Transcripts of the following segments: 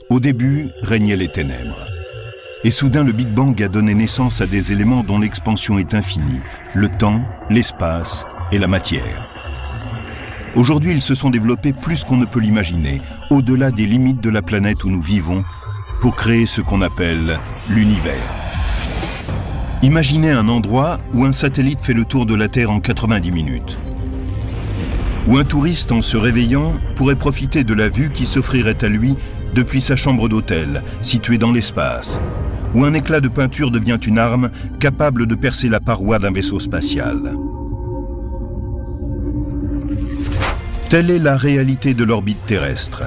Au début, régnaient les ténèbres. Et soudain, le Big Bang a donné naissance à des éléments dont l'expansion est infinie. Le temps, l'espace et la matière. Aujourd'hui, ils se sont développés plus qu'on ne peut l'imaginer, au-delà des limites de la planète où nous vivons, pour créer ce qu'on appelle l'univers. Imaginez un endroit où un satellite fait le tour de la Terre en 90 minutes. Où un touriste, en se réveillant, pourrait profiter de la vue qui s'offrirait à lui depuis sa chambre d'hôtel, située dans l'espace. Où un éclat de peinture devient une arme capable de percer la paroi d'un vaisseau spatial. Telle est la réalité de l'orbite terrestre,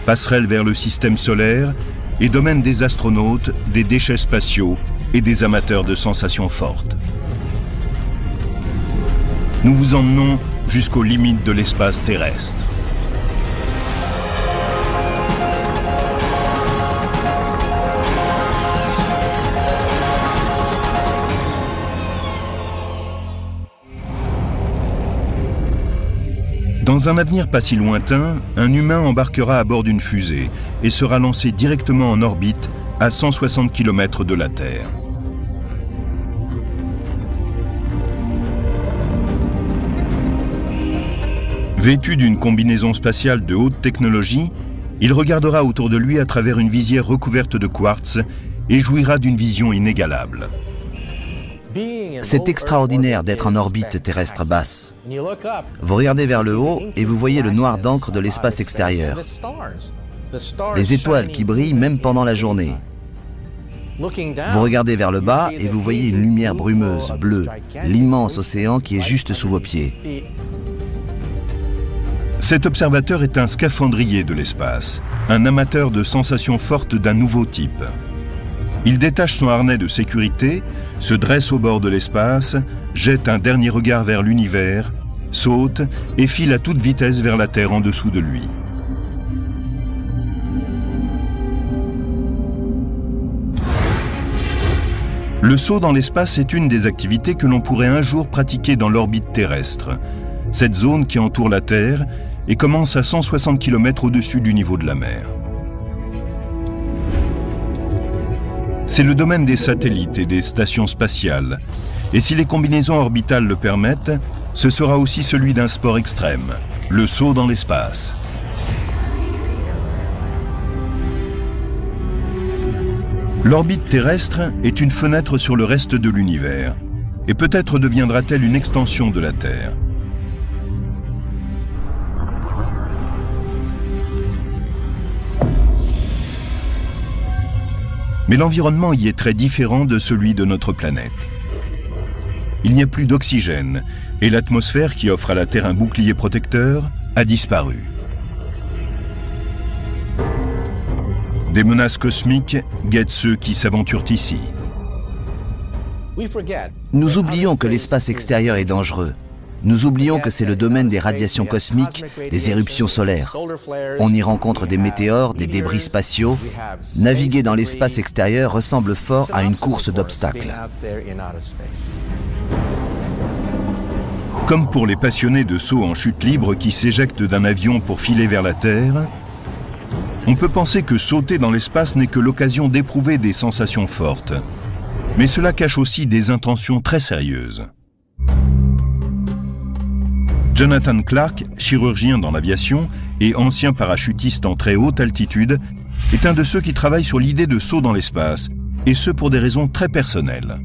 passerelle vers le système solaire et domaine des astronautes, des déchets spatiaux et des amateurs de sensations fortes. Nous vous emmenons jusqu'aux limites de l'espace terrestre. Dans un avenir pas si lointain, un humain embarquera à bord d'une fusée et sera lancé directement en orbite à 160 km de la Terre. Vêtu d'une combinaison spatiale de haute technologie, il regardera autour de lui à travers une visière recouverte de quartz et jouira d'une vision inégalable. C'est extraordinaire d'être en orbite terrestre basse. Vous regardez vers le haut et vous voyez le noir d'encre de l'espace extérieur. Les étoiles qui brillent même pendant la journée. Vous regardez vers le bas et vous voyez une lumière brumeuse, bleue, l'immense océan qui est juste sous vos pieds. Cet observateur est un scaphandrier de l'espace, un amateur de sensations fortes d'un nouveau type. Il détache son harnais de sécurité, se dresse au bord de l'espace, jette un dernier regard vers l'univers, saute et file à toute vitesse vers la Terre en dessous de lui. Le saut dans l'espace est une des activités que l'on pourrait un jour pratiquer dans l'orbite terrestre, cette zone qui entoure la Terre et commence à 160 km au-dessus du niveau de la mer. C'est le domaine des satellites et des stations spatiales. Et si les combinaisons orbitales le permettent, ce sera aussi celui d'un sport extrême, le saut dans l'espace. L'orbite terrestre est une fenêtre sur le reste de l'univers, et peut-être deviendra-t-elle une extension de la Terre. Mais l'environnement y est très différent de celui de notre planète. Il n'y a plus d'oxygène et l'atmosphère qui offre à la Terre un bouclier protecteur a disparu. Des menaces cosmiques guettent ceux qui s'aventurent ici. Nous oublions que l'espace extérieur est dangereux. Nous oublions que c'est le domaine des radiations cosmiques, des éruptions solaires. On y rencontre des météores, des débris spatiaux. Naviguer dans l'espace extérieur ressemble fort à une course d'obstacles. Comme pour les passionnés de saut en chute libre qui s'éjectent d'un avion pour filer vers la Terre, on peut penser que sauter dans l'espace n'est que l'occasion d'éprouver des sensations fortes. Mais cela cache aussi des intentions très sérieuses. Jonathan Clark, chirurgien dans l'aviation et ancien parachutiste en très haute altitude, est un de ceux qui travaillent sur l'idée de saut dans l'espace, et ce pour des raisons très personnelles.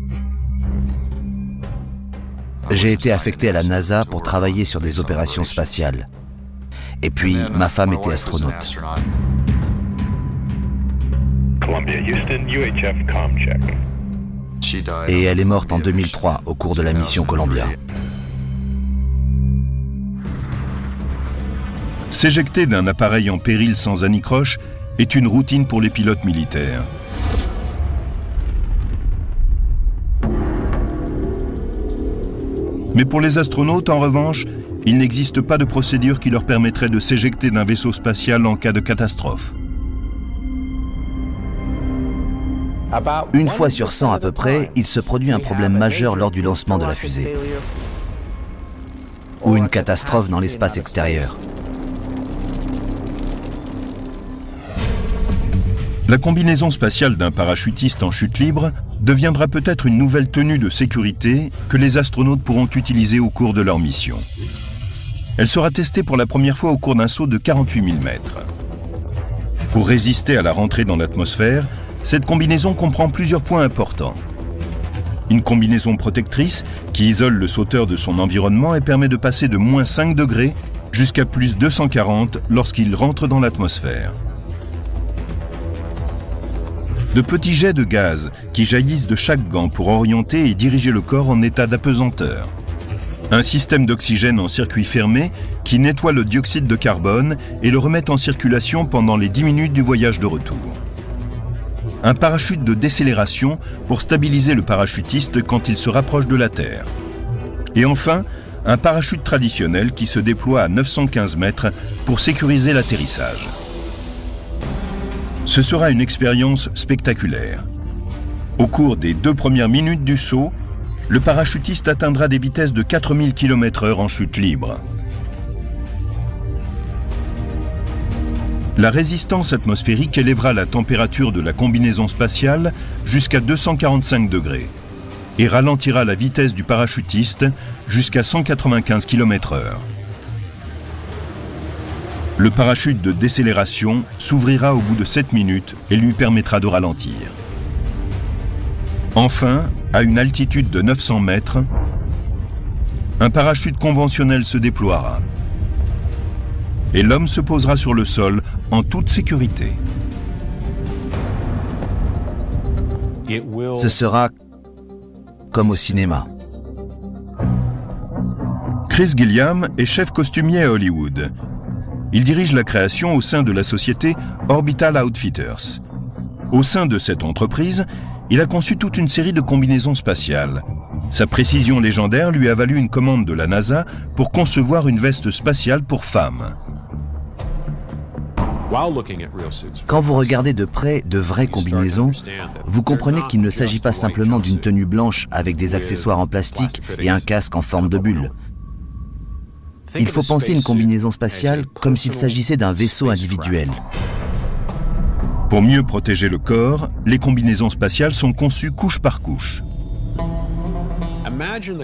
J'ai été affecté à la NASA pour travailler sur des opérations spatiales. Et puis, ma femme était astronaute. Et elle est morte en 2003 au cours de la mission Columbia. S'éjecter d'un appareil en péril sans anicroche est une routine pour les pilotes militaires. Mais pour les astronautes, en revanche, il n'existe pas de procédure qui leur permettrait de s'éjecter d'un vaisseau spatial en cas de catastrophe. Une fois sur 100 à peu près, il se produit un problème majeur lors du lancement de la fusée. Ou une catastrophe dans l'espace extérieur. La combinaison spatiale d'un parachutiste en chute libre deviendra peut-être une nouvelle tenue de sécurité que les astronautes pourront utiliser au cours de leur mission. Elle sera testée pour la première fois au cours d'un saut de 48 000 mètres. Pour résister à la rentrée dans l'atmosphère, cette combinaison comprend plusieurs points importants. Une combinaison protectrice qui isole le sauteur de son environnement et permet de passer de moins 5 degrés jusqu'à plus 240 lorsqu'il rentre dans l'atmosphère. De petits jets de gaz qui jaillissent de chaque gant pour orienter et diriger le corps en état d'apesanteur. Un système d'oxygène en circuit fermé qui nettoie le dioxyde de carbone et le remet en circulation pendant les 10 minutes du voyage de retour. Un parachute de décélération pour stabiliser le parachutiste quand il se rapproche de la Terre. Et enfin, un parachute traditionnel qui se déploie à 915 mètres pour sécuriser l'atterrissage. Ce sera une expérience spectaculaire. Au cours des 2 premières minutes du saut, le parachutiste atteindra des vitesses de 4000 km/h en chute libre. La résistance atmosphérique élèvera la température de la combinaison spatiale jusqu'à 245 degrés et ralentira la vitesse du parachutiste jusqu'à 195 km/h. Le parachute de décélération s'ouvrira au bout de 7 minutes et lui permettra de ralentir. Enfin, à une altitude de 900 mètres, un parachute conventionnel se déploiera. Et l'homme se posera sur le sol en toute sécurité. Ce sera comme au cinéma. Chris Gilliam est chef costumier à Hollywood. Il dirige la création au sein de la société Orbital Outfitters. Au sein de cette entreprise, il a conçu toute une série de combinaisons spatiales. Sa précision légendaire lui a valu une commande de la NASA pour concevoir une veste spatiale pour femmes. Quand vous regardez de près de vraies combinaisons, vous comprenez qu'il ne s'agit pas simplement d'une tenue blanche avec des accessoires en plastique et un casque en forme de bulle. Il faut penser une combinaison spatiale comme s'il s'agissait d'un vaisseau individuel. Pour mieux protéger le corps, les combinaisons spatiales sont conçues couche par couche.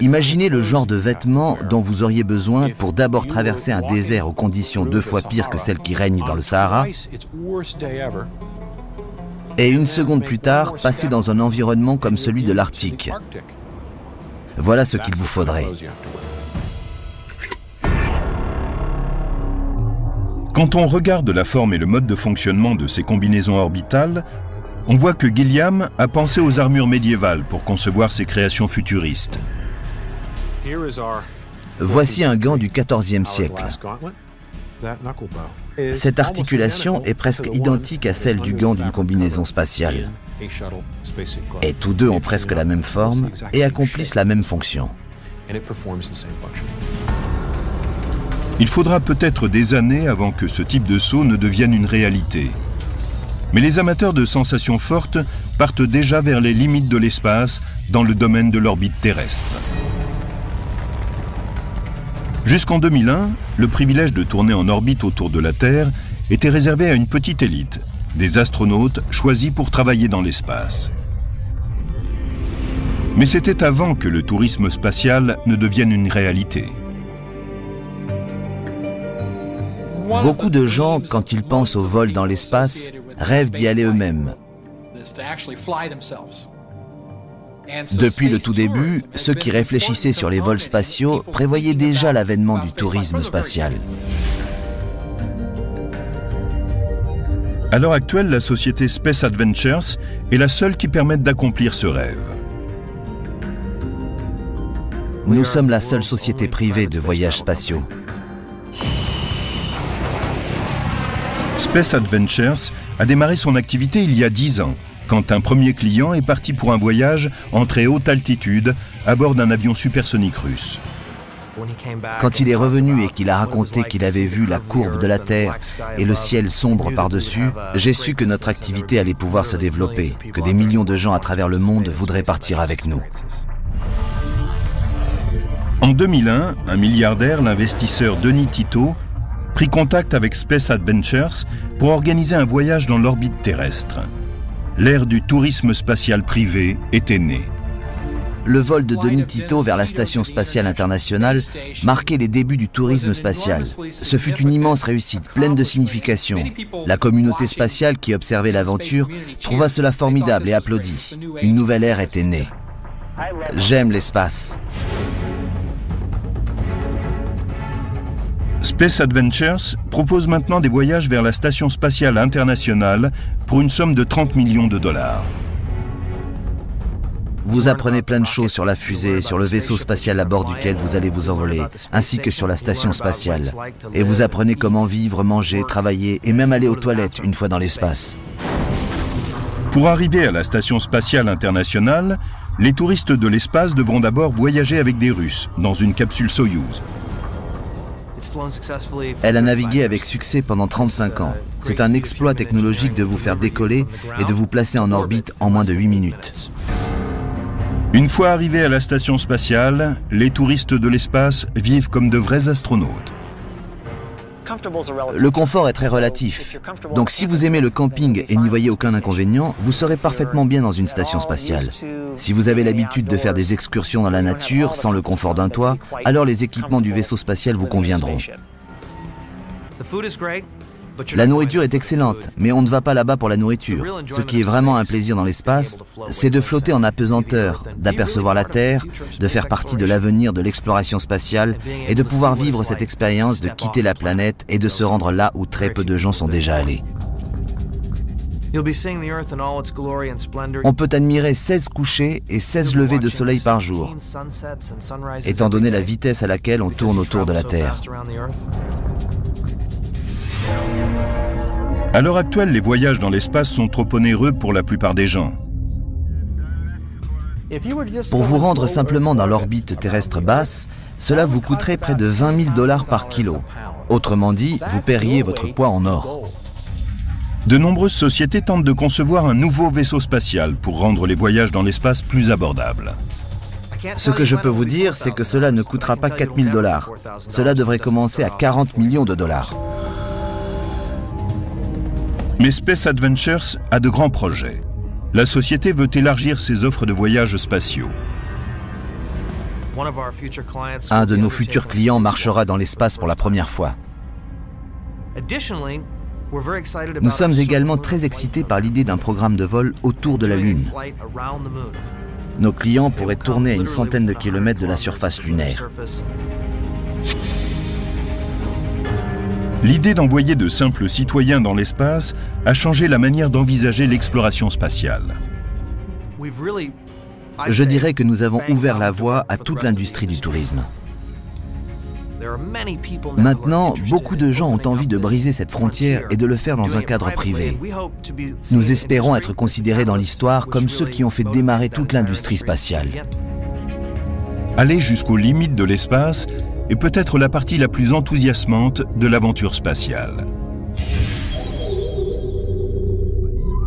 Imaginez le genre de vêtements dont vous auriez besoin pour d'abord traverser un désert aux conditions 2 fois pires que celles qui règnent dans le Sahara, et une seconde plus tard, passer dans un environnement comme celui de l'Arctique. Voilà ce qu'il vous faudrait. Quand on regarde la forme et le mode de fonctionnement de ces combinaisons orbitales, on voit que Gilliam a pensé aux armures médiévales pour concevoir ses créations futuristes. Voici un gant du XIVe siècle. Cette articulation est presque identique à celle du gant d'une combinaison spatiale. Et tous deux ont presque la même forme et accomplissent la même fonction. Il faudra peut-être des années avant que ce type de saut ne devienne une réalité. Mais les amateurs de sensations fortes partent déjà vers les limites de l'espace dans le domaine de l'orbite terrestre. Jusqu'en 2001, le privilège de tourner en orbite autour de la Terre était réservé à une petite élite, des astronautes choisis pour travailler dans l'espace. Mais c'était avant que le tourisme spatial ne devienne une réalité. Beaucoup de gens, quand ils pensent au vol dans l'espace, rêvent d'y aller eux-mêmes. Depuis le tout début, ceux qui réfléchissaient sur les vols spatiaux prévoyaient déjà l'avènement du tourisme spatial. À l'heure actuelle, la société Space Adventures est la seule qui permette d'accomplir ce rêve. Nous sommes la seule société privée de voyages spatiaux. Space Adventures a démarré son activité il y a 10 ans, quand un premier client est parti pour un voyage en très haute altitude à bord d'un avion supersonique russe. Quand il est revenu et qu'il a raconté qu'il avait vu la courbe de la Terre et le ciel sombre par-dessus, j'ai su que notre activité allait pouvoir se développer, que des millions de gens à travers le monde voudraient partir avec nous. En 2001, un milliardaire, l'investisseur Denis Tito, prit contact avec Space Adventures pour organiser un voyage dans l'orbite terrestre. L'ère du tourisme spatial privé était née. Le vol de Denis Tito vers la Station spatiale internationale marquait les débuts du tourisme spatial. Ce fut une immense réussite, pleine de signification. La communauté spatiale qui observait l'aventure trouva cela formidable et applaudit. Une nouvelle ère était née. J'aime l'espace. Space Adventures propose maintenant des voyages vers la Station spatiale internationale pour une somme de 30 millions de dollars. Vous apprenez plein de choses sur la fusée, sur le vaisseau spatial à bord duquel vous allez vous envoler, ainsi que sur la station spatiale. Et vous apprenez comment vivre, manger, travailler et même aller aux toilettes une fois dans l'espace. Pour arriver à la Station spatiale internationale, les touristes de l'espace devront d'abord voyager avec des Russes dans une capsule Soyouz. Elle a navigué avec succès pendant 35 ans. C'est un exploit technologique de vous faire décoller et de vous placer en orbite en moins de 8 minutes. Une fois arrivés à la station spatiale, les touristes de l'espace vivent comme de vrais astronautes. Le confort est très relatif. Donc si vous aimez le camping et n'y voyez aucun inconvénient, vous serez parfaitement bien dans une station spatiale. Si vous avez l'habitude de faire des excursions dans la nature sans le confort d'un toit, alors les équipements du vaisseau spatial vous conviendront. La nourriture est excellente, mais on ne va pas là-bas pour la nourriture. Ce qui est vraiment un plaisir dans l'espace, c'est de flotter en apesanteur, d'apercevoir la Terre, de faire partie de l'avenir de l'exploration spatiale et de pouvoir vivre cette expérience de quitter la planète et de se rendre là où très peu de gens sont déjà allés. On peut admirer 16 couchers et 16 levées de soleil par jour, étant donné la vitesse à laquelle on tourne autour de la Terre. À l'heure actuelle, les voyages dans l'espace sont trop onéreux pour la plupart des gens. Pour vous rendre simplement dans l'orbite terrestre basse, cela vous coûterait près de 20 000 $ par kilo. Autrement dit, vous paieriez votre poids en or. De nombreuses sociétés tentent de concevoir un nouveau vaisseau spatial pour rendre les voyages dans l'espace plus abordables. Ce que je peux vous dire, c'est que cela ne coûtera pas 4 000 $. Cela devrait commencer à 40 millions de dollars. Mais Space Adventures a de grands projets. La société veut élargir ses offres de voyages spatiaux. Un de nos futurs clients marchera dans l'espace pour la première fois. Nous sommes également très excités par l'idée d'un programme de vol autour de la Lune. Nos clients pourraient tourner à une centaine de kilomètres de la surface lunaire. L'idée d'envoyer de simples citoyens dans l'espace a changé la manière d'envisager l'exploration spatiale. Je dirais que nous avons ouvert la voie à toute l'industrie du tourisme. Maintenant, beaucoup de gens ont envie de briser cette frontière et de le faire dans un cadre privé. Nous espérons être considérés dans l'histoire comme ceux qui ont fait démarrer toute l'industrie spatiale. Aller jusqu'aux limites de l'espace est peut-être la partie la plus enthousiasmante de l'aventure spatiale.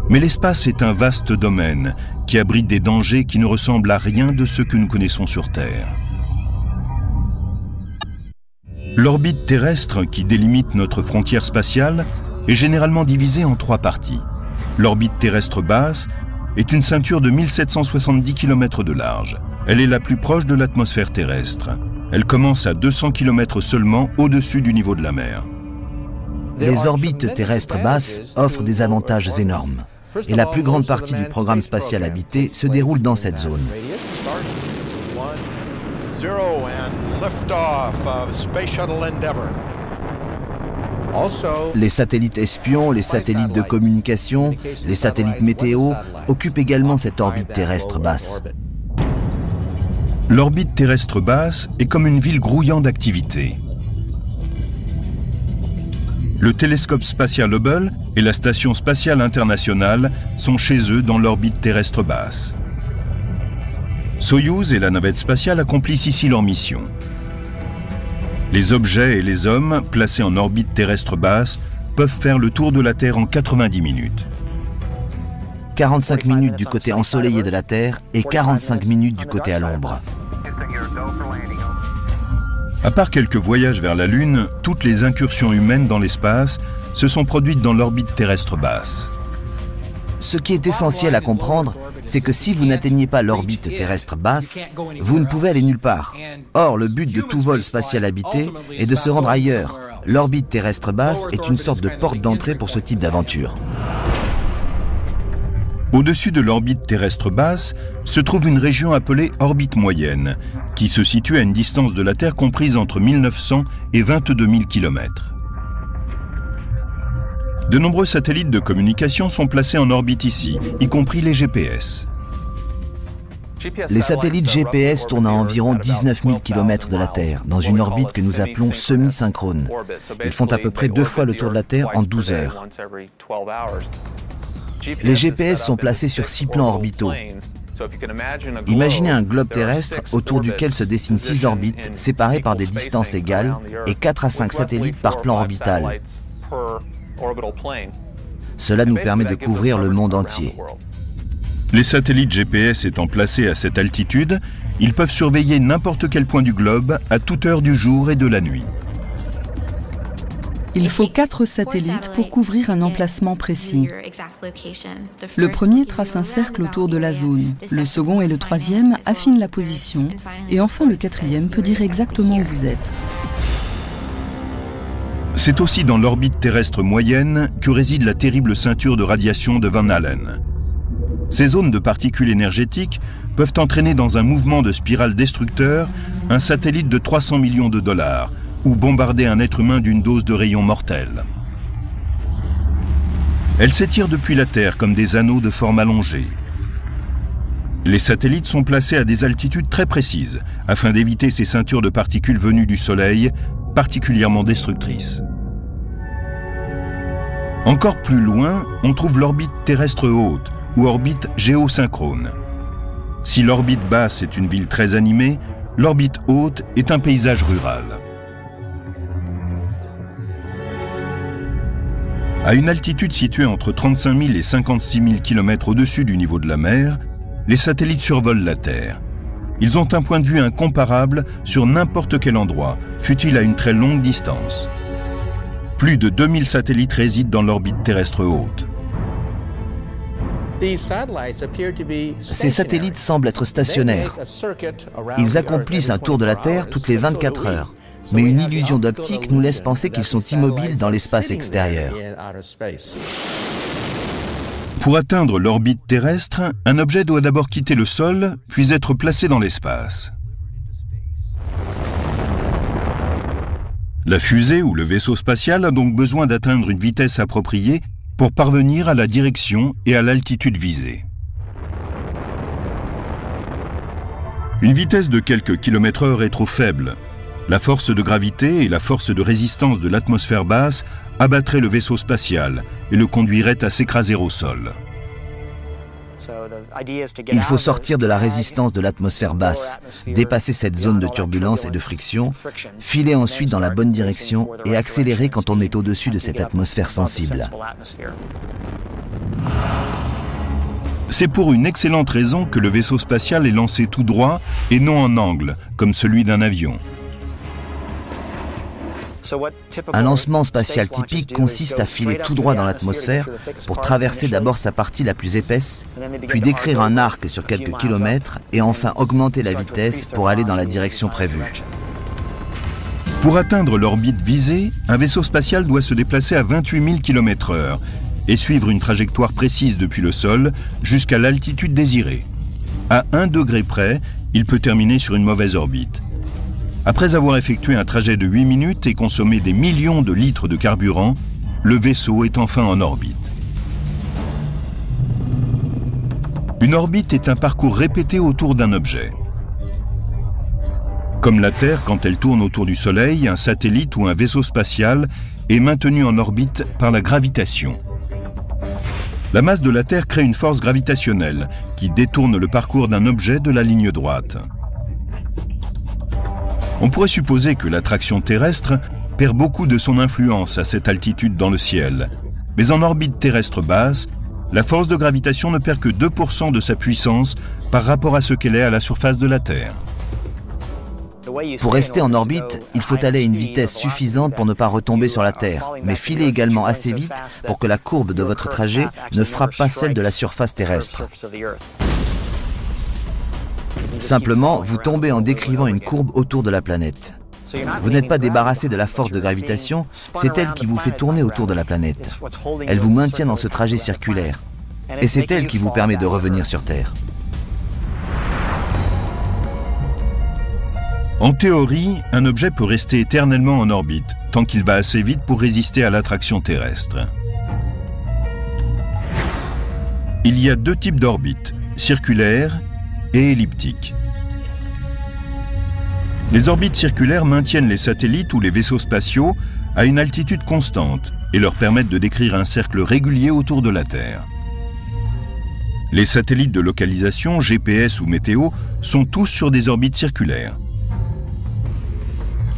Mais l'espace est un vaste domaine qui abrite des dangers qui ne ressemblent à rien de ce que nous connaissons sur Terre. L'orbite terrestre qui délimite notre frontière spatiale est généralement divisée en 3 parties. L'orbite terrestre basse est une ceinture de 1770 km de large. Elle est la plus proche de l'atmosphère terrestre. Elle commence à 200 km seulement au-dessus du niveau de la mer. Les orbites terrestres basses offrent des avantages énormes. Et la plus grande partie du programme spatial habité se déroule dans cette zone. Les satellites espions, les satellites de communication, les satellites météo occupent également cette orbite terrestre basse. L'orbite terrestre basse est comme une ville grouillant d'activité. Le télescope spatial Hubble et la Station spatiale internationale sont chez eux dans l'orbite terrestre basse. Soyouz et la navette spatiale accomplissent ici leur mission. Les objets et les hommes placés en orbite terrestre basse peuvent faire le tour de la Terre en 90 minutes. 45 minutes du côté ensoleillé de la Terre et 45 minutes du côté à l'ombre. À part quelques voyages vers la Lune, toutes les incursions humaines dans l'espace se sont produites dans l'orbite terrestre basse. Ce qui est essentiel à comprendre, c'est que si vous n'atteignez pas l'orbite terrestre basse, vous ne pouvez aller nulle part. Or, le but de tout vol spatial habité est de se rendre ailleurs. L'orbite terrestre basse est une sorte de porte d'entrée pour ce type d'aventure. Au-dessus de l'orbite terrestre basse se trouve une région appelée orbite moyenne, qui se situe à une distance de la Terre comprise entre 1900 et 22 000 km. De nombreux satellites de communication sont placés en orbite ici, y compris les GPS. Les satellites GPS tournent à environ 19 000 km de la Terre, dans une orbite que nous appelons semi-synchrone. Ils font à peu près 2 fois le tour de la Terre en 12 heures. Les GPS sont placés sur 6 plans orbitaux. Imaginez un globe terrestre autour duquel se dessinent 6 orbites séparées par des distances égales et 4 à 5 satellites par plan orbital. Cela nous permet de couvrir le monde entier. Les satellites GPS étant placés à cette altitude, ils peuvent surveiller n'importe quel point du globe à toute heure du jour et de la nuit. Il faut 4 satellites pour couvrir un emplacement précis. Le premier trace un cercle autour de la zone, le second et le troisième affinent la position, et enfin le quatrième peut dire exactement où vous êtes. C'est aussi dans l'orbite terrestre moyenne que réside la terrible ceinture de radiation de Van Allen. Ces zones de particules énergétiques peuvent entraîner dans un mouvement de spirale destructeur un satellite de 300 millions de dollars, ou bombarder un être humain d'une dose de rayons mortels. Elles s'étirent depuis la Terre comme des anneaux de forme allongée. Les satellites sont placés à des altitudes très précises, afin d'éviter ces ceintures de particules venues du Soleil, particulièrement destructrices. Encore plus loin, on trouve l'orbite terrestre haute, ou orbite géosynchrone. Si l'orbite basse est une ville très animée, l'orbite haute est un paysage rural. À une altitude située entre 35 000 et 56 000 km au-dessus du niveau de la mer, les satellites survolent la Terre. Ils ont un point de vue incomparable sur n'importe quel endroit, fût-il à une très longue distance. Plus de 2000 satellites résident dans l'orbite terrestre haute. Ces satellites semblent être stationnaires. Ils accomplissent un tour de la Terre toutes les 24 heures. Mais une illusion d'optique nous laisse penser qu'ils sont immobiles dans l'espace extérieur. Pour atteindre l'orbite terrestre, un objet doit d'abord quitter le sol, puis être placé dans l'espace. La fusée ou le vaisseau spatial a donc besoin d'atteindre une vitesse appropriée pour parvenir à la direction et à l'altitude visée. Une vitesse de quelques kilomètres/heure est trop faible. La force de gravité et la force de résistance de l'atmosphère basse abattraient le vaisseau spatial et le conduiraient à s'écraser au sol. Il faut sortir de la résistance de l'atmosphère basse, dépasser cette zone de turbulence et de friction, filer ensuite dans la bonne direction et accélérer quand on est au-dessus de cette atmosphère sensible. C'est pour une excellente raison que le vaisseau spatial est lancé tout droit et non en angle, comme celui d'un avion. Un lancement spatial typique consiste à filer tout droit dans l'atmosphère pour traverser d'abord sa partie la plus épaisse, puis décrire un arc sur quelques kilomètres et enfin augmenter la vitesse pour aller dans la direction prévue. Pour atteindre l'orbite visée, un vaisseau spatial doit se déplacer à 28 000 km/h et suivre une trajectoire précise depuis le sol jusqu'à l'altitude désirée. À 1 degré près, il peut terminer sur une mauvaise orbite. Après avoir effectué un trajet de 8 minutes et consommé des millions de litres de carburant, le vaisseau est enfin en orbite. Une orbite est un parcours répété autour d'un objet. Comme la Terre, quand elle tourne autour du Soleil, un satellite ou un vaisseau spatial est maintenu en orbite par la gravitation. La masse de la Terre crée une force gravitationnelle qui détourne le parcours d'un objet de la ligne droite. On pourrait supposer que l'attraction terrestre perd beaucoup de son influence à cette altitude dans le ciel. Mais en orbite terrestre basse, la force de gravitation ne perd que 2% de sa puissance par rapport à ce qu'elle est à la surface de la Terre. Pour rester en orbite, il faut aller à une vitesse suffisante pour ne pas retomber sur la Terre, mais filer également assez vite pour que la courbe de votre trajet ne frappe pas celle de la surface terrestre. Simplement, vous tombez en décrivant une courbe autour de la planète. Vous n'êtes pas débarrassé de la force de gravitation, c'est elle qui vous fait tourner autour de la planète. Elle vous maintient dans ce trajet circulaire. Et c'est elle qui vous permet de revenir sur Terre. En théorie, un objet peut rester éternellement en orbite, tant qu'il va assez vite pour résister à l'attraction terrestre. Il y a deux types d'orbites, circulaires et elliptiques. Les orbites circulaires maintiennent les satellites ou les vaisseaux spatiaux à une altitude constante et leur permettent de décrire un cercle régulier autour de la Terre. Les satellites de localisation, GPS ou météo, sont tous sur des orbites circulaires.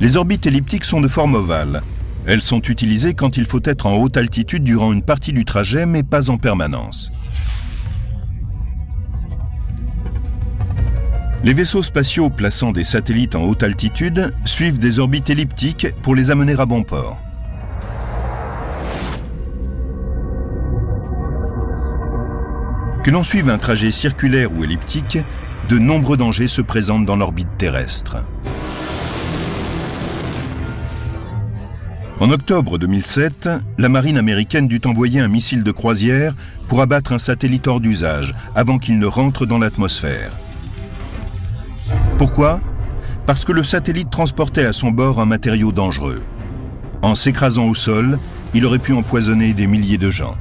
Les orbites elliptiques sont de forme ovale. Elles sont utilisées quand il faut être en haute altitude durant une partie du trajet, mais pas en permanence. Les vaisseaux spatiaux plaçant des satellites en haute altitude suivent des orbites elliptiques pour les amener à bon port. Que l'on suive un trajet circulaire ou elliptique, de nombreux dangers se présentent dans l'orbite terrestre. En octobre 2007, la marine américaine dut envoyer un missile de croisière pour abattre un satellite hors d'usage avant qu'il ne rentre dans l'atmosphère. Pourquoi? Parce que le satellite transportait à son bord un matériau dangereux. En s'écrasant au sol, il aurait pu empoisonner des milliers de gens.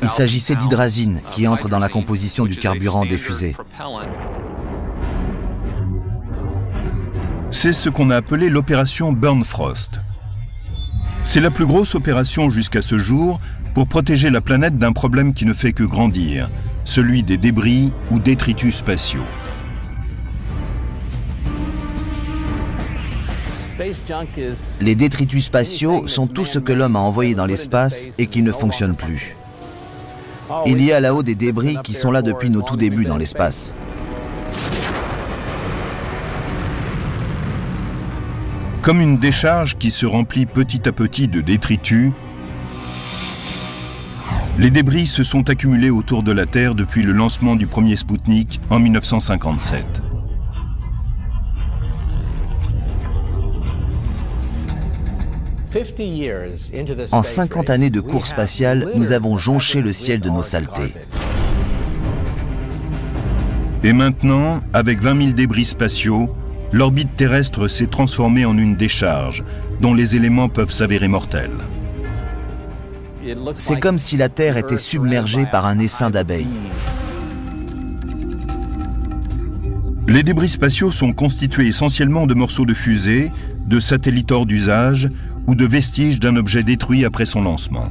Il s'agissait d'hydrazine qui entre dans la composition du carburant des fusées. C'est ce qu'on a appelé l'opération Burn Frost. C'est la plus grosse opération jusqu'à ce jour pour protéger la planète d'un problème qui ne fait que grandir, celui des débris ou détritus spatiaux. Les détritus spatiaux sont tout ce que l'homme a envoyé dans l'espace et qui ne fonctionne plus. Il y a là-haut des débris qui sont là depuis nos tout débuts dans l'espace. Comme une décharge qui se remplit petit à petit de détritus, les débris se sont accumulés autour de la Terre depuis le lancement du premier Spoutnik en 1957. En 50 années de course spatiale, nous avons jonché le ciel de nos saletés. Et maintenant, avec 20 000 débris spatiaux, l'orbite terrestre s'est transformée en une décharge dont les éléments peuvent s'avérer mortels. C'est comme si la Terre était submergée par un essaim d'abeilles. Les débris spatiaux sont constitués essentiellement de morceaux de fusées, de satellites hors d'usage ou de vestiges d'un objet détruit après son lancement.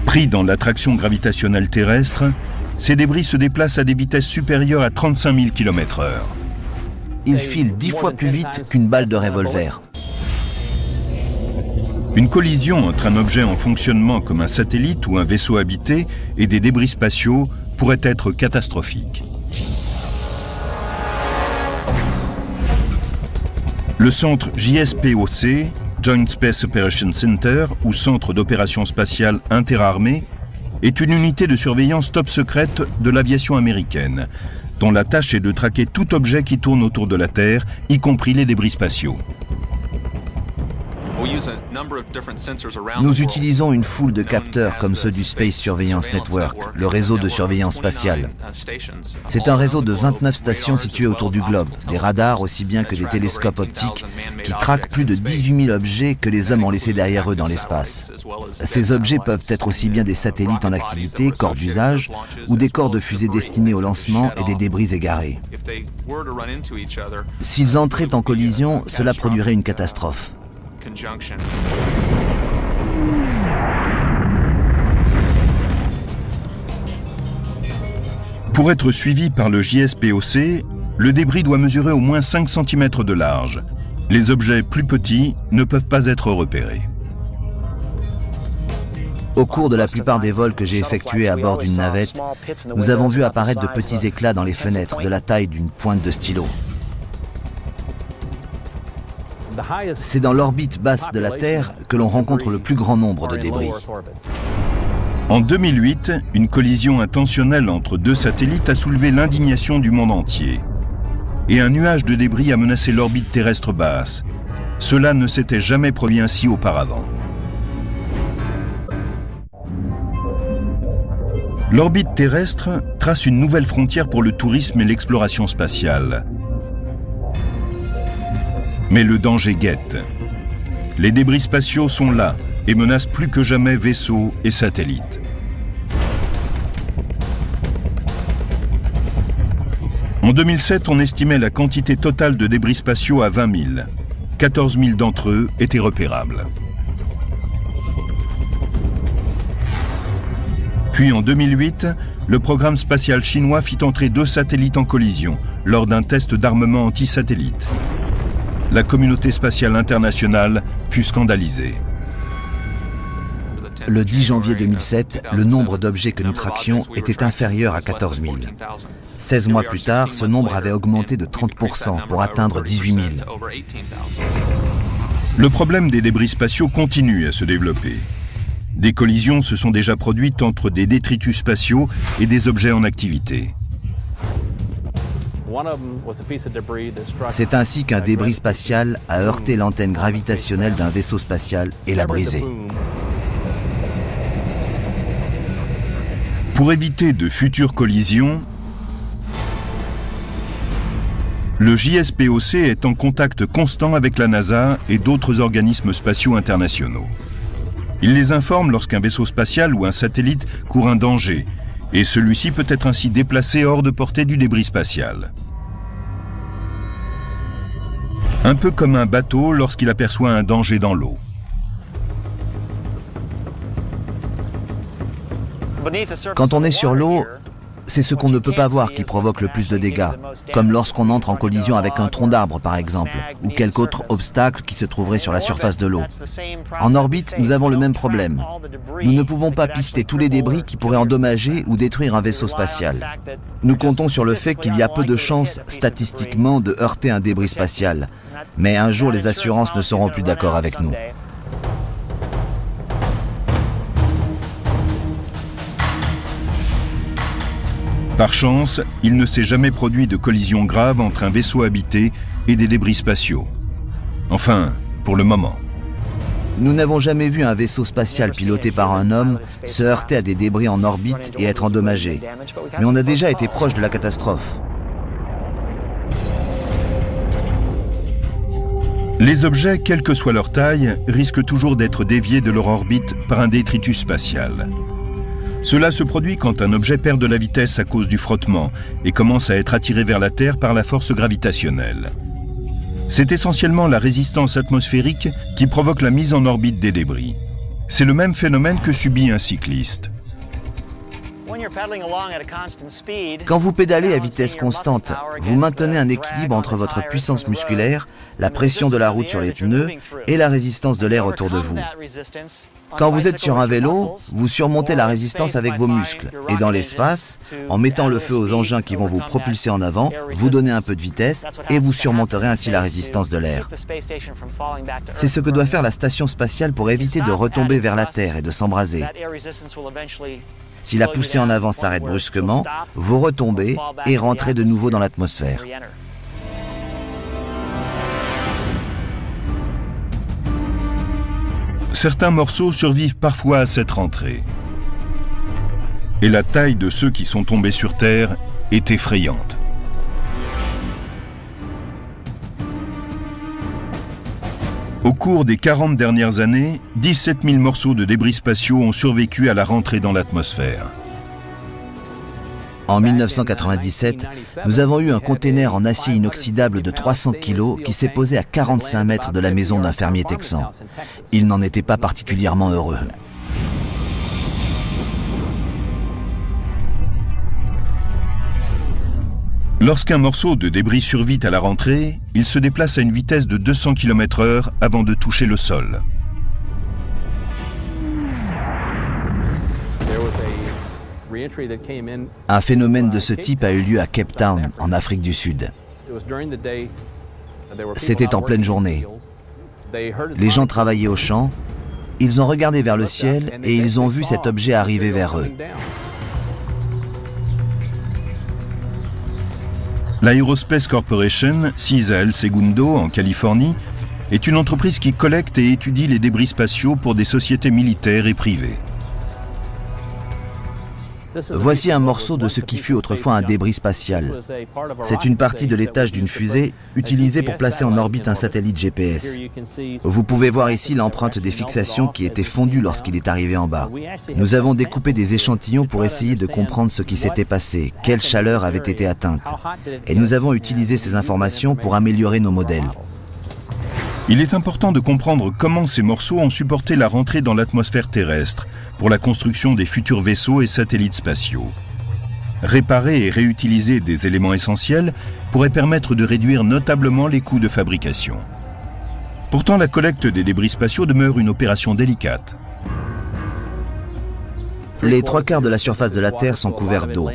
Pris dans l'attraction gravitationnelle terrestre, ces débris se déplacent à des vitesses supérieures à 35 000 km/h. Ils filent 10 fois plus vite qu'une balle de revolver. Une collision entre un objet en fonctionnement comme un satellite ou un vaisseau habité et des débris spatiaux pourrait être catastrophique. Le centre JSPOC, Joint Space Operations Center, ou Centre d'opération spatiale interarmée, est une unité de surveillance top secrète de l'aviation américaine, dont la tâche est de traquer tout objet qui tourne autour de la Terre, y compris les débris spatiaux. Nous utilisons une foule de capteurs comme ceux du Space Surveillance Network, le réseau de surveillance spatiale. C'est un réseau de 29 stations situées autour du globe, des radars aussi bien que des télescopes optiques qui traquent plus de 18 000 objets que les hommes ont laissés derrière eux dans l'espace. Ces objets peuvent être aussi bien des satellites en activité, corps d'usage, ou des corps de fusées destinés au lancement et des débris égarés. S'ils entraient en collision, cela produirait une catastrophe. Pour être suivi par le JSPOC, le débris doit mesurer au moins 5 cm de large. Les objets plus petits ne peuvent pas être repérés. Au cours de la plupart des vols que j'ai effectués à bord d'une navette, nous avons vu apparaître de petits éclats dans les fenêtres de la taille d'une pointe de stylo. C'est dans l'orbite basse de la Terre que l'on rencontre le plus grand nombre de débris. En 2008, une collision intentionnelle entre deux satellites a soulevé l'indignation du monde entier. Et un nuage de débris a menacé l'orbite terrestre basse. Cela ne s'était jamais produit ainsi auparavant. L'orbite terrestre trace une nouvelle frontière pour le tourisme et l'exploration spatiale. Mais le danger guette. Les débris spatiaux sont là et menacent plus que jamais vaisseaux et satellites. En 2007, on estimait la quantité totale de débris spatiaux à 20 000. 14 000 d'entre eux étaient repérables. Puis en 2008, le programme spatial chinois fit entrer 2 satellites en collision lors d'un test d'armement anti-satellite. La communauté spatiale internationale fut scandalisée. Le 10 janvier 2007, le nombre d'objets que nous traquions était inférieur à 14 000. 16 mois plus tard, ce nombre avait augmenté de 30% pour atteindre 18 000. Le problème des débris spatiaux continue à se développer. Des collisions se sont déjà produites entre des détritus spatiaux et des objets en activité. C'est ainsi qu'un débris spatial a heurté l'antenne gravitationnelle d'un vaisseau spatial et l'a brisé. Pour éviter de futures collisions, le JSPOC est en contact constant avec la NASA et d'autres organismes spatiaux internationaux. Il les informe lorsqu'un vaisseau spatial ou un satellite court un danger, et celui-ci peut être ainsi déplacé hors de portée du débris spatial. Un peu comme un bateau lorsqu'il aperçoit un danger dans l'eau. Quand on est sur l'eau, c'est ce qu'on ne peut pas voir qui provoque le plus de dégâts, comme lorsqu'on entre en collision avec un tronc d'arbre par exemple, ou quelque autre obstacle qui se trouverait sur la surface de l'eau. En orbite, nous avons le même problème. Nous ne pouvons pas pister tous les débris qui pourraient endommager ou détruire un vaisseau spatial. Nous comptons sur le fait qu'il y a peu de chances, statistiquement, de heurter un débris spatial. Mais un jour, les assurances ne seront plus d'accord avec nous. Par chance, il ne s'est jamais produit de collision grave entre un vaisseau habité et des débris spatiaux. Enfin, pour le moment. Nous n'avons jamais vu un vaisseau spatial piloté par un homme se heurter à des débris en orbite et être endommagé. Mais on a déjà été proche de la catastrophe. Les objets, quelle que soit leur taille, risquent toujours d'être déviés de leur orbite par un détritus spatial. Cela se produit quand un objet perd de la vitesse à cause du frottement et commence à être attiré vers la Terre par la force gravitationnelle. C'est essentiellement la résistance atmosphérique qui provoque la mise en orbite des débris. C'est le même phénomène que subit un cycliste. Quand vous pédalez à vitesse constante, vous maintenez un équilibre entre votre puissance musculaire, la pression de la route sur les pneus et la résistance de l'air autour de vous. Quand vous êtes sur un vélo, vous surmontez la résistance avec vos muscles et dans l'espace, en mettant le feu aux engins qui vont vous propulser en avant, vous donnez un peu de vitesse et vous surmonterez ainsi la résistance de l'air. C'est ce que doit faire la station spatiale pour éviter de retomber vers la Terre et de s'embraser. Si la poussée en avant s'arrête brusquement, vous retombez et rentrez de nouveau dans l'atmosphère. Certains morceaux survivent parfois à cette rentrée. Et la taille de ceux qui sont tombés sur Terre est effrayante. Au cours des 40 dernières années, 17 000 morceaux de débris spatiaux ont survécu à la rentrée dans l'atmosphère. En 1997, nous avons eu un container en acier inoxydable de 300 kg qui s'est posé à 45 mètres de la maison d'un fermier texan. Il n'en était pas particulièrement heureux. Lorsqu'un morceau de débris survit à la rentrée, il se déplace à une vitesse de 200 km/h avant de toucher le sol. Un phénomène de ce type a eu lieu à Cape Town, en Afrique du Sud. C'était en pleine journée. Les gens travaillaient au champ, ils ont regardé vers le ciel et ils ont vu cet objet arriver vers eux. L'Aerospace Corporation, sise à El Segundo, en Californie, est une entreprise qui collecte et étudie les débris spatiaux pour des sociétés militaires et privées. Voici un morceau de ce qui fut autrefois un débris spatial. C'est une partie de l'étage d'une fusée utilisée pour placer en orbite un satellite GPS. Vous pouvez voir ici l'empreinte des fixations qui était fondue lorsqu'il est arrivé en bas. Nous avons découpé des échantillons pour essayer de comprendre ce qui s'était passé, quelle chaleur avait été atteinte. Et nous avons utilisé ces informations pour améliorer nos modèles. Il est important de comprendre comment ces morceaux ont supporté la rentrée dans l'atmosphère terrestre pour la construction des futurs vaisseaux et satellites spatiaux. Réparer et réutiliser des éléments essentiels pourrait permettre de réduire notablement les coûts de fabrication. Pourtant, la collecte des débris spatiaux demeure une opération délicate. Les 3/4 de la surface de la Terre sont couverts d'eau.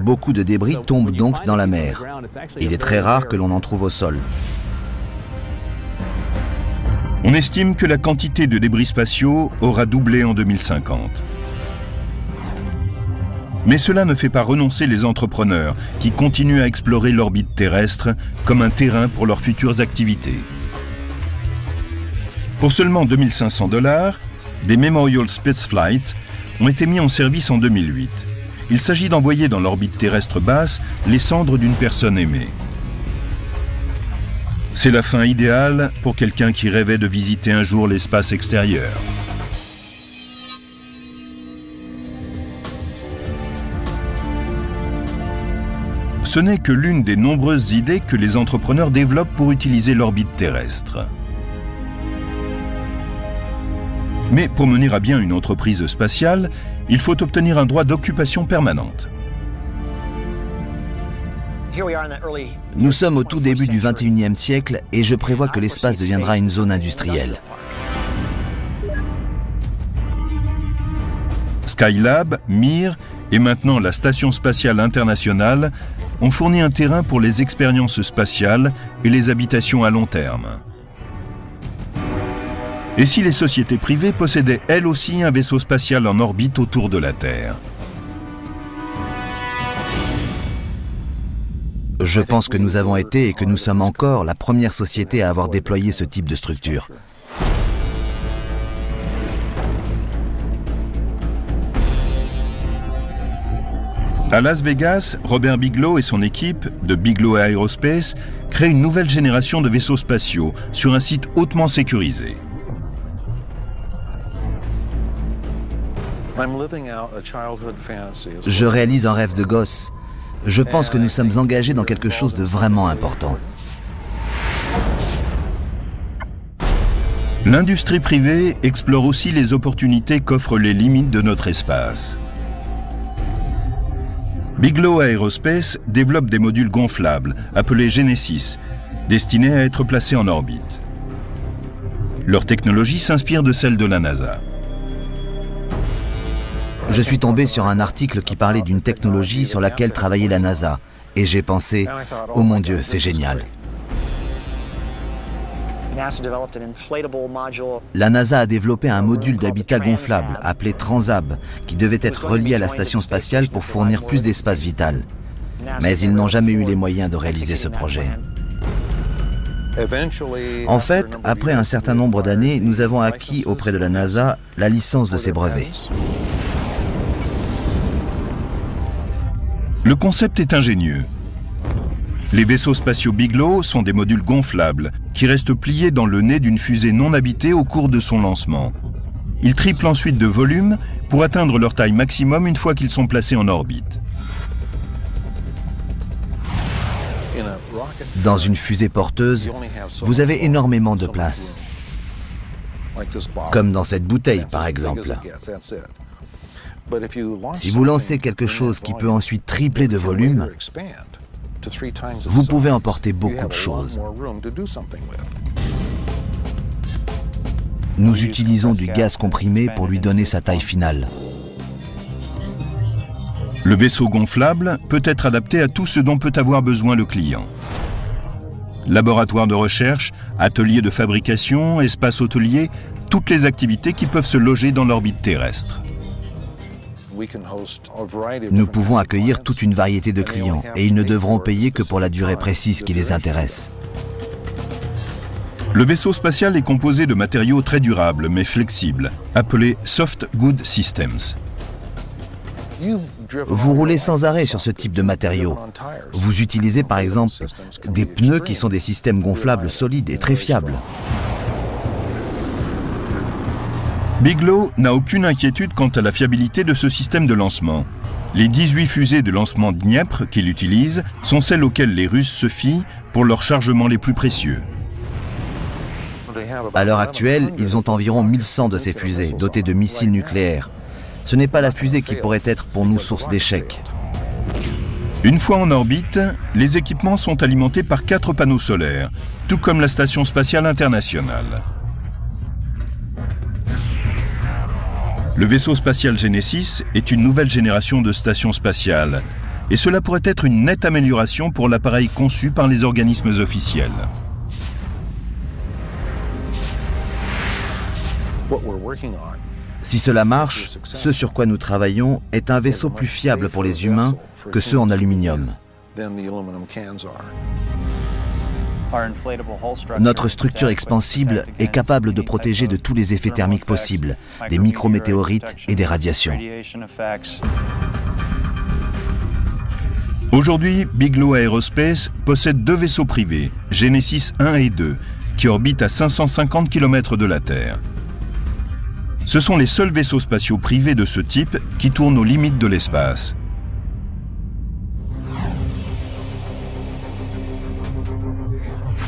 Beaucoup de débris tombent donc dans la mer. Il est très rare que l'on en trouve au sol. On estime que la quantité de débris spatiaux aura doublé en 2050. Mais cela ne fait pas renoncer les entrepreneurs qui continuent à explorer l'orbite terrestre comme un terrain pour leurs futures activités. Pour seulement 2 500 $, des Memorial Spaceflights ont été mis en service en 2008. Il s'agit d'envoyer dans l'orbite terrestre basse les cendres d'une personne aimée. C'est la fin idéale pour quelqu'un qui rêvait de visiter un jour l'espace extérieur. Ce n'est que l'une des nombreuses idées que les entrepreneurs développent pour utiliser l'orbite terrestre. Mais pour mener à bien une entreprise spatiale, il faut obtenir un droit d'occupation permanente. Nous sommes au tout début du XXIe siècle et je prévois que l'espace deviendra une zone industrielle. Skylab, Mir et maintenant la Station spatiale internationale ont fourni un terrain pour les expériences spatiales et les habitations à long terme. Et si les sociétés privées possédaient elles aussi un vaisseau spatial en orbite autour de la Terre ? Je pense que nous avons été et que nous sommes encore la première société à avoir déployé ce type de structure. À Las Vegas, Robert Bigelow et son équipe de Bigelow Aerospace créent une nouvelle génération de vaisseaux spatiaux sur un site hautement sécurisé. Je réalise un rêve de gosse. Je pense que nous sommes engagés dans quelque chose de vraiment important. L'industrie privée explore aussi les opportunités qu'offrent les limites de notre espace. Bigelow Aerospace développe des modules gonflables, appelés Genesis, destinés à être placés en orbite. Leur technologie s'inspire de celle de la NASA. Je suis tombé sur un article qui parlait d'une technologie sur laquelle travaillait la NASA. Et j'ai pensé, oh mon Dieu, c'est génial. La NASA a développé un module d'habitat gonflable, appelé Transab, qui devait être relié à la station spatiale pour fournir plus d'espace vital. Mais ils n'ont jamais eu les moyens de réaliser ce projet. En fait, après un certain nombre d'années, nous avons acquis auprès de la NASA la licence de ces brevets. Le concept est ingénieux. Les vaisseaux spatiaux Bigelow sont des modules gonflables qui restent pliés dans le nez d'une fusée non habitée au cours de son lancement. Ils triplent ensuite de volume pour atteindre leur taille maximum une fois qu'ils sont placés en orbite. Dans une fusée porteuse, vous avez énormément de place. Comme dans cette bouteille, par exemple. Si vous lancez quelque chose qui peut ensuite tripler de volume, vous pouvez emporter beaucoup de choses. Nous utilisons du gaz comprimé pour lui donner sa taille finale. Le vaisseau gonflable peut être adapté à tout ce dont peut avoir besoin le client. Laboratoire de recherche, atelier de fabrication, espace hôtelier, toutes les activités qui peuvent se loger dans l'orbite terrestre. Nous pouvons accueillir toute une variété de clients et ils ne devront payer que pour la durée précise qui les intéresse. Le vaisseau spatial est composé de matériaux très durables mais flexibles, appelés Soft Good Systems. Vous roulez sans arrêt sur ce type de matériaux. Vous utilisez par exemple des pneus qui sont des systèmes gonflables solides et très fiables. Bigelow n'a aucune inquiétude quant à la fiabilité de ce système de lancement. Les 18 fusées de lancement Dniepr qu'il utilise sont celles auxquelles les Russes se fient pour leurs chargements les plus précieux. À l'heure actuelle, ils ont environ 1100 de ces fusées, dotées de missiles nucléaires. Ce n'est pas la fusée qui pourrait être pour nous source d'échecs. Une fois en orbite, les équipements sont alimentés par 4 panneaux solaires, tout comme la Station spatiale internationale. Le vaisseau spatial Genesis est une nouvelle génération de stations spatiales, et cela pourrait être une nette amélioration pour l'appareil conçu par les organismes officiels. Si cela marche, ce sur quoi nous travaillons est un vaisseau plus fiable pour les humains que ceux en aluminium. Notre structure expansible est capable de protéger de tous les effets thermiques possibles, des micrométéorites et des radiations. Aujourd'hui, Bigelow Aerospace possède 2 vaisseaux privés, Genesis 1 et 2, qui orbitent à 550 km de la Terre. Ce sont les seuls vaisseaux spatiaux privés de ce type qui tournent aux limites de l'espace.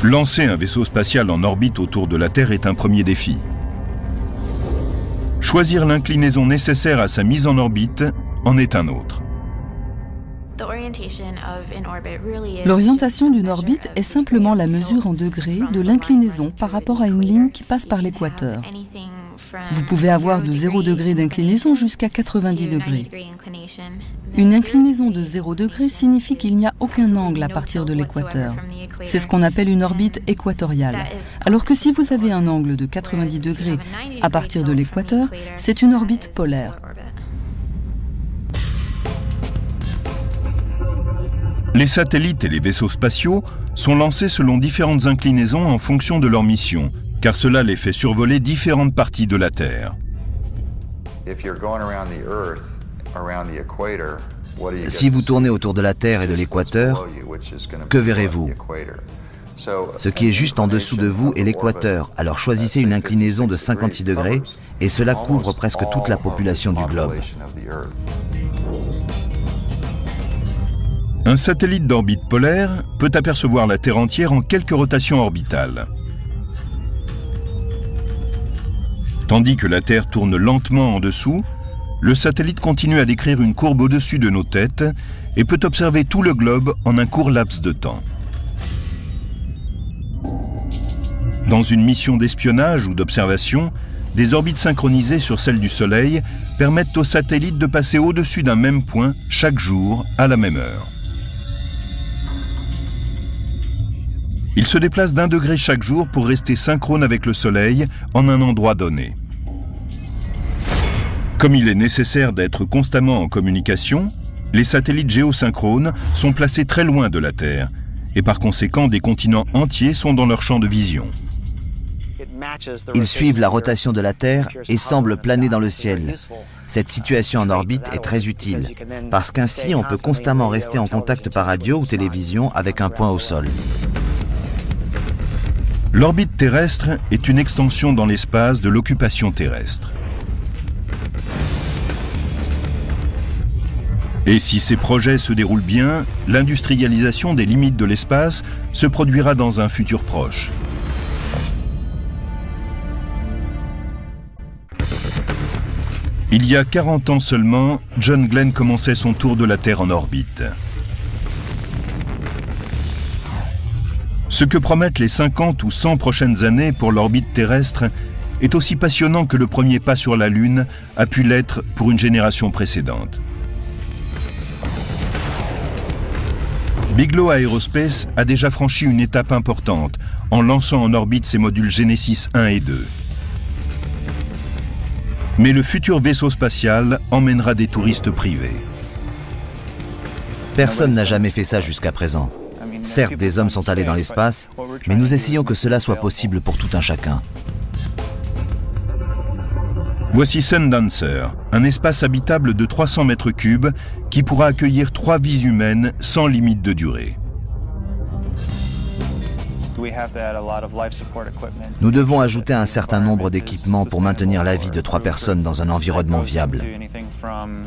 Lancer un vaisseau spatial en orbite autour de la Terre est un premier défi. Choisir l'inclinaison nécessaire à sa mise en orbite en est un autre. L'orientation d'une orbite est simplement la mesure en degrés de l'inclinaison par rapport à une ligne qui passe par l'équateur. Vous pouvez avoir de 0 degré d'inclinaison jusqu'à 90 degrés. Une inclinaison de 0 degré signifie qu'il n'y a aucun angle à partir de l'équateur. C'est ce qu'on appelle une orbite équatoriale. Alors que si vous avez un angle de 90 degrés à partir de l'équateur, c'est une orbite polaire. Les satellites et les vaisseaux spatiaux sont lancés selon différentes inclinaisons en fonction de leur mission, car cela les fait survoler différentes parties de la Terre. Si vous tournez autour de la Terre et de l'équateur, que verrez-vous? Ce qui est juste en dessous de vous est l'équateur, alors choisissez une inclinaison de 56 degrés et cela couvre presque toute la population du globe. Un satellite d'orbite polaire peut apercevoir la Terre entière en quelques rotations orbitales. Tandis que la Terre tourne lentement en dessous, le satellite continue à décrire une courbe au-dessus de nos têtes et peut observer tout le globe en un court laps de temps. Dans une mission d'espionnage ou d'observation, des orbites synchronisées sur celles du Soleil permettent au satellite de passer au-dessus d'un même point chaque jour à la même heure. Il se déplace d'1 degré chaque jour pour rester synchrone avec le Soleil en un endroit donné. Comme il est nécessaire d'être constamment en communication, les satellites géosynchrones sont placés très loin de la Terre et par conséquent des continents entiers sont dans leur champ de vision. Ils suivent la rotation de la Terre et semblent planer dans le ciel. Cette situation en orbite est très utile, parce qu'ainsi on peut constamment rester en contact par radio ou télévision avec un point au sol. L'orbite terrestre est une extension dans l'espace de l'occupation terrestre. Et si ces projets se déroulent bien, l'industrialisation des limites de l'espace se produira dans un futur proche. Il y a 40 ans seulement, John Glenn commençait son tour de la Terre en orbite. Ce que promettent les 50 ou 100 prochaines années pour l'orbite terrestre est aussi passionnant que le premier pas sur la Lune a pu l'être pour une génération précédente. Bigelow Aerospace a déjà franchi une étape importante en lançant en orbite ses modules Genesis 1 et 2. Mais le futur vaisseau spatial emmènera des touristes privés. Personne n'a jamais fait ça jusqu'à présent. Certes, des hommes sont allés dans l'espace, mais nous essayons que cela soit possible pour tout un chacun. Voici Sundancer, un espace habitable de 300 mètres cubes qui pourra accueillir 3 vies humaines sans limite de durée. Nous devons ajouter un certain nombre d'équipements pour maintenir la vie de 3 personnes dans un environnement viable.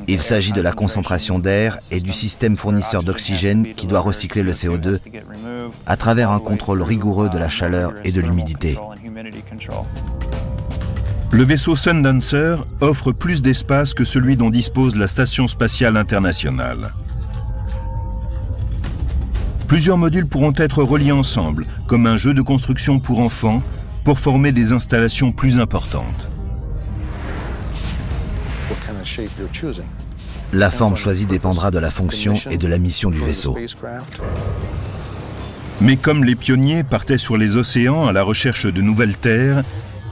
Il s'agit de la concentration d'air et du système fournisseur d'oxygène qui doit recycler le CO2 à travers un contrôle rigoureux de la chaleur et de l'humidité. Le vaisseau Sundancer offre plus d'espace que celui dont dispose la Station spatiale internationale. Plusieurs modules pourront être reliés ensemble, comme un jeu de construction pour enfants, pour former des installations plus importantes. La forme choisie dépendra de la fonction et de la mission du vaisseau. Mais comme les pionniers partaient sur les océans à la recherche de nouvelles terres,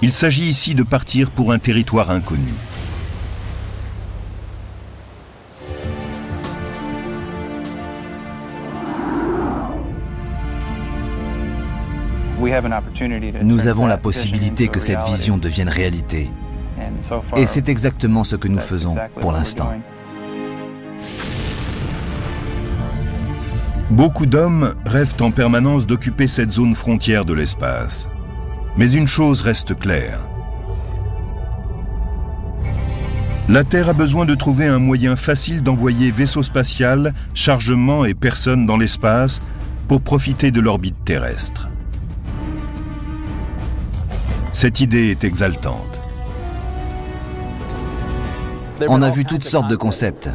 il s'agit ici de partir pour un territoire inconnu. Nous avons la possibilité que cette vision devienne réalité. Et c'est exactement ce que nous faisons pour l'instant. Beaucoup d'hommes rêvent en permanence d'occuper cette zone frontière de l'espace. Mais une chose reste claire. La Terre a besoin de trouver un moyen facile d'envoyer vaisseau spatial, chargement et personnes dans l'espace pour profiter de l'orbite terrestre. Cette idée est exaltante. On a vu toutes sortes de concepts,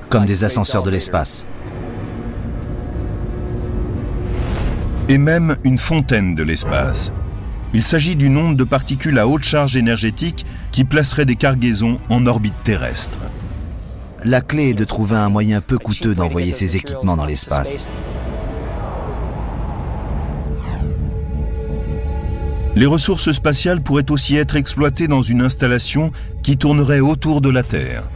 comme des ascenseurs de l'espace. Et même une fontaine de l'espace. Il s'agit d'une onde de particules à haute charge énergétique qui placerait des cargaisons en orbite terrestre. La clé est de trouver un moyen peu coûteux d'envoyer ces équipements dans l'espace. Les ressources spatiales pourraient aussi être exploitées dans une installation qui tournerait autour de la Terre.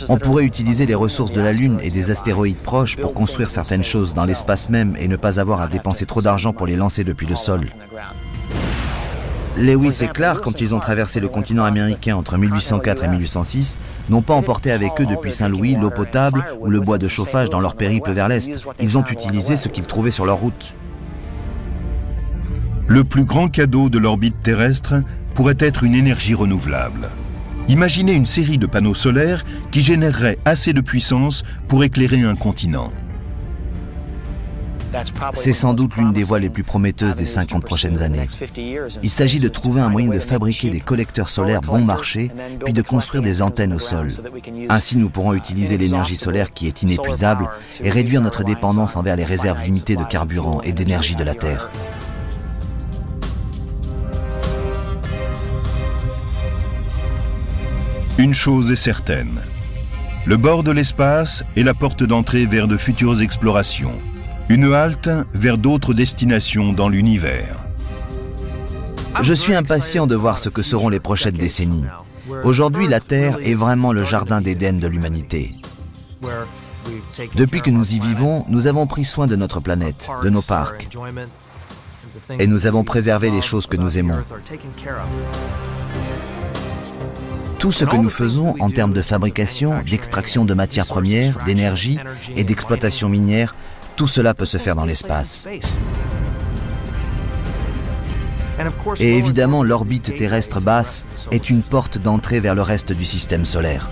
On pourrait utiliser les ressources de la Lune et des astéroïdes proches pour construire certaines choses dans l'espace même et ne pas avoir à dépenser trop d'argent pour les lancer depuis le sol. Lewis et Clark, quand ils ont traversé le continent américain entre 1804 et 1806, n'ont pas emporté avec eux depuis Saint-Louis l'eau potable ou le bois de chauffage dans leur périple vers l'Est. Ils ont utilisé ce qu'ils trouvaient sur leur route. Le plus grand cadeau de l'orbite terrestre pourrait être une énergie renouvelable. Imaginez une série de panneaux solaires qui généreraient assez de puissance pour éclairer un continent. C'est sans doute l'une des voies les plus prometteuses des 50 prochaines années. Il s'agit de trouver un moyen de fabriquer des collecteurs solaires bon marché, puis de construire des antennes au sol. Ainsi, nous pourrons utiliser l'énergie solaire qui est inépuisable et réduire notre dépendance envers les réserves limitées de carburant et d'énergie de la Terre. Une chose est certaine, le bord de l'espace est la porte d'entrée vers de futures explorations, une halte vers d'autres destinations dans l'univers. Je suis impatient de voir ce que seront les prochaines décennies. Aujourd'hui, la Terre est vraiment le jardin d'Éden de l'humanité. Depuis que nous y vivons, nous avons pris soin de notre planète, de nos parcs, et nous avons préservé les choses que nous aimons. Tout ce que nous faisons en termes de fabrication, d'extraction de matières premières, d'énergie et d'exploitation minière, tout cela peut se faire dans l'espace. Et évidemment, l'orbite terrestre basse est une porte d'entrée vers le reste du système solaire.